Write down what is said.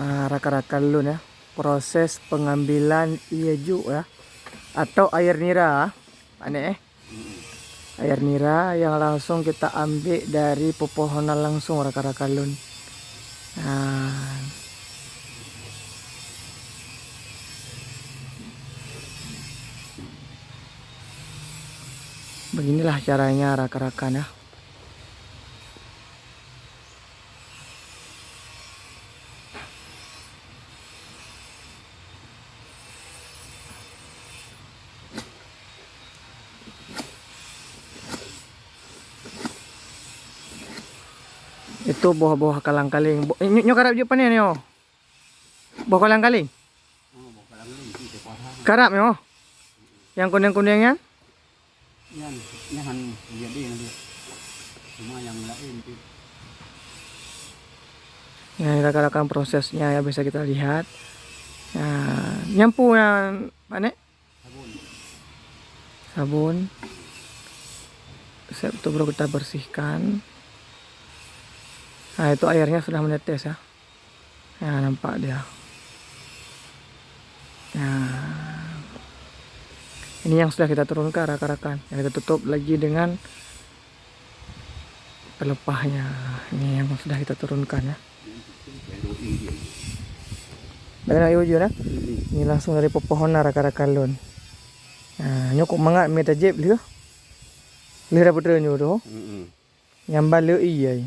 Rakan-rakan lu ya, proses pengambilan ieju ya, atau air nira, aneh air nira yang langsung kita ambil dari pepohonan langsung rakan-rakan lu. Nah, beginilah caranya rakan-rakan ya. Itu buah-buah kalang-kaling. Nyo karap je panen yo. Buah kalang-kaling. Karap yo. Yang kuning-kuningnya? Yan, yan jadi nanti. Cuma yang lain itu. Nah, rekan-rekan prosesnya ya bisa kita lihat. Nah, nyampu yang mana? Sabun. Sabun. Itu baru kita bersihkan. Nah, itu airnya sudah menetes ya. Nah, nampak dia. Nah, ini yang sudah kita turunkan rekan-rekan. Yang kita tutup lagi dengan pelepahnya. Ini yang sudah kita turunkan ya. Baik ibu ya. Ini langsung dari pepohonan rekan-rekan lun. Nah, nyokok mangat meta jeb liu. Liu dah putra nyu tu. Nyambal liu iya.